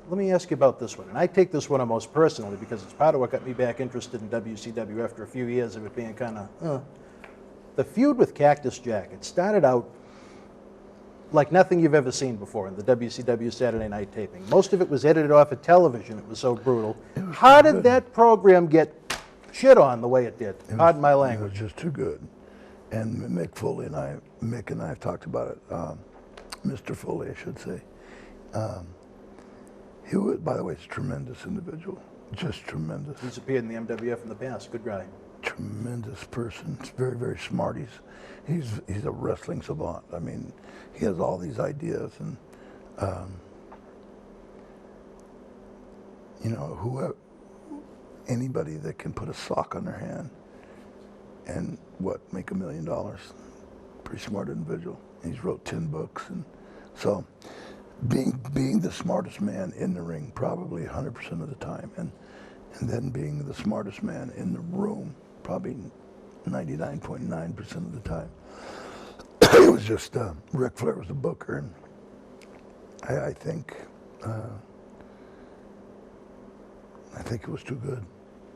let me ask you about this one. And I take this one almost personally because it's part of what got me back interested in WCW after a few years of it being kind of, The feud with Cactus Jack. It started out like nothing you've ever seen before in the WCW Saturday night taping. Most of it was edited off of television. It was so brutal. How did that program get shit on the way it did? Pardon my language. It was just too good. And Mick and I have talked about it. Mr. Foley, I should say. He was, by the way, is a tremendous individual. Just tremendous. He's appeared in the MWF in the past. Good guy. Tremendous person. He's very, very smart. He's a wrestling savant. I mean, he has all these ideas, and whoever, anybody that can put a sock on their hand and make $1 million. Pretty smart individual. He's wrote 10 books, and so being the smartest man in the ring probably 100% of the time, and then being the smartest man in the room probably 99.9% of the time. It was just Ric Flair was the booker, and I think it was too good.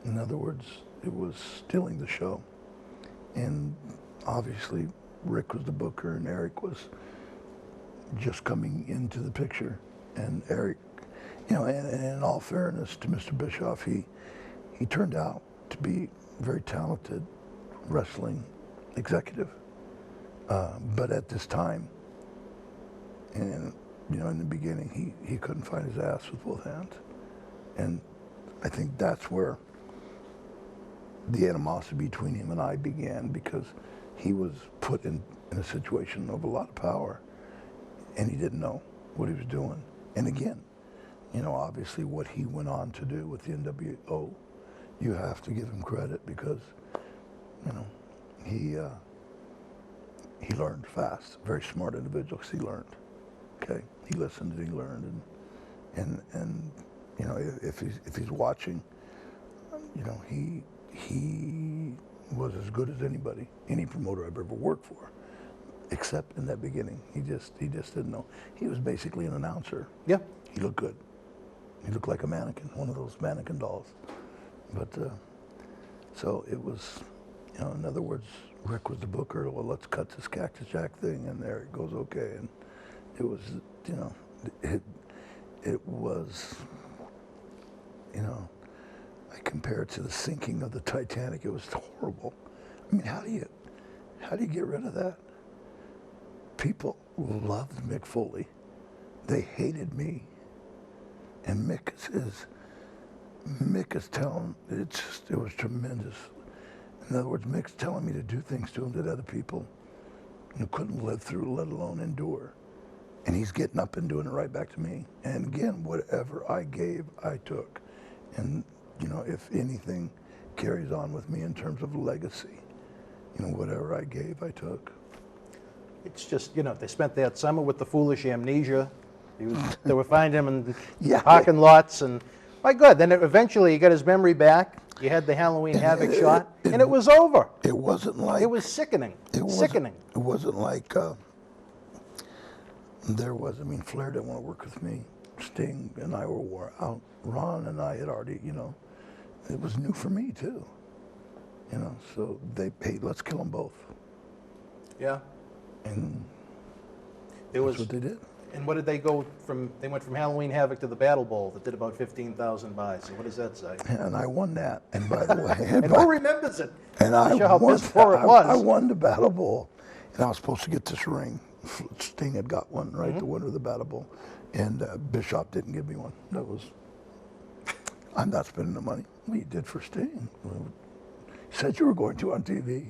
In other words, it was stealing the show, and obviously Rick was the booker, and Eric was just coming into the picture. And Eric, and in all fairness to Mr. Bischoff, he turned out to be a very talented wrestling executive. But at this time, and in the beginning, he couldn't find his ass with both hands. And I think that's where the animosity between him and I began, because he was put in a situation of a lot of power, and he didn't know what he was doing. And again, obviously what he went on to do with the NWO, you have to give him credit, because, he learned fast. Very smart individual, 'cause he learned. Okay, he listened and he learned, and if he's watching, he was as good as any promoter I've ever worked for, except in that beginning. He just didn't know. He was basically an announcer. Yeah. He looked good. He looked like a mannequin, one of those mannequin dolls. But so it was, in other words, Rick was the booker. Well, let's cut this Cactus Jack thing, and there it goes. Okay, and it was, it was, I compare it to the sinking of the Titanic. It was horrible. I mean, how do you get rid of that? People loved Mick Foley. They hated me. And Mick is telling, it was tremendous. In other words, Mick's telling me to do things to him that other people couldn't live through, let alone endure. And he's getting up and doing it right back to me. And again, whatever I gave, I took. And, if anything carries on with me in terms of legacy, whatever I gave, I took. It's just, they spent that summer with the foolish amnesia. They were finding him in parking lots, and my God, then eventually he got his memory back. You had the Halloween Havoc shot, and it was over. It wasn't like... It was sickening. Sickening. It wasn't like there was. I mean, Flair didn't want to work with me. Sting and I were wore out. Ron and I had already, it was new for me too. So hey, let's kill them both. Yeah. And that's what they did. And what did they go from? They went from Halloween Havoc to the Battle Bowl that did about 15,000 buys. So what does that say? And I won that. And by the way, and who remembers it? And I won the Battle Bowl, and I was supposed to get this ring. Sting had got one, right? The winner of the Battle Bowl, and Bischoff didn't give me one. That was. I'm not spending the money. Well, you did for Sting. You said you were going to on TV.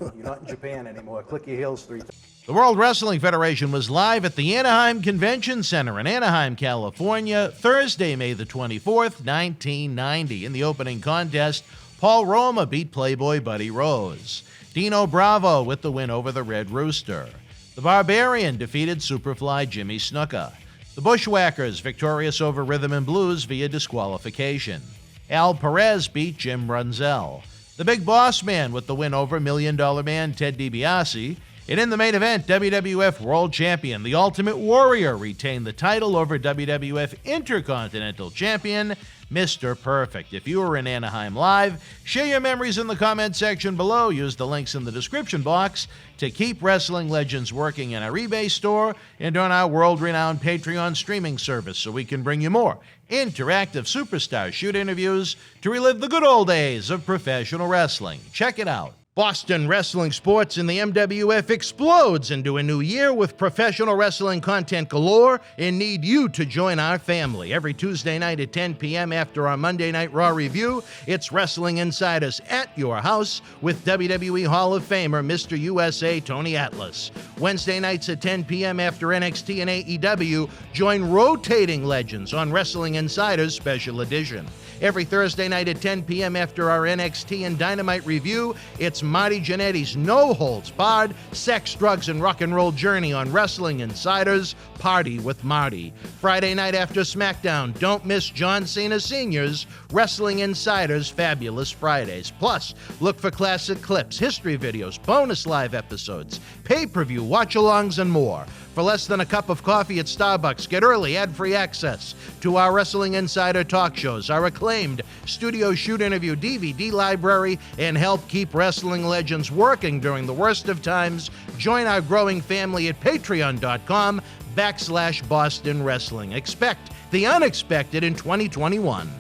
You're not in Japan anymore. Click your heels 3 times. The World Wrestling Federation was live at the Anaheim Convention Center in Anaheim, California, Thursday, May the 24th, 1990. In the opening contest, Paul Roma beat Playboy Buddy Rose. Dino Bravo with the win over the Red Rooster. The Barbarian defeated Superfly Jimmy Snuka. The Bushwhackers victorious over Rhythm and Blues via disqualification. Al Perez beat Jim Brunzell. The Big Boss Man with the win over $1 Million Man Ted DiBiase. And in the main event, WWF World Champion, The Ultimate Warrior, retained the title over WWF Intercontinental Champion, Mr. Perfect. If you were in Anaheim live, share your memories in the comment section below. Use the links in the description box to keep Wrestling Legends working in our eBay store and on our world-renowned Patreon streaming service so we can bring you more interactive superstar shoot interviews to relive the good old days of professional wrestling. Check it out. Boston Wrestling Sports in the MWF explodes into a new year with professional wrestling content galore and need you to join our family. Every Tuesday night at 10 p.m. after our Monday Night Raw review, it's Wrestling Insiders at your house with WWE Hall of Famer Mr. USA Tony Atlas. Wednesday nights at 10 p.m. after NXT and AEW, join rotating legends on Wrestling Insiders Special Edition. Every Thursday night at 10 p.m. after our NXT and Dynamite review, it's Marty Jannetty's no-holds-barred sex, drugs, and rock and roll journey on Wrestling Insiders Party with Marty. Friday night after SmackDown, don't miss John Cena Sr.'s Wrestling Insiders Fabulous Fridays. Plus, look for classic clips, history videos, bonus live episodes, pay-per-view watch-alongs, and more. For less than a cup of coffee at Starbucks, get early ad-free access to our Wrestling Insider talk shows, our acclaimed studio shoot interview DVD library, and help keep wrestling legends working during the worst of times. Join our growing family at patreon.com/Boston Wrestling. Expect the unexpected in 2021.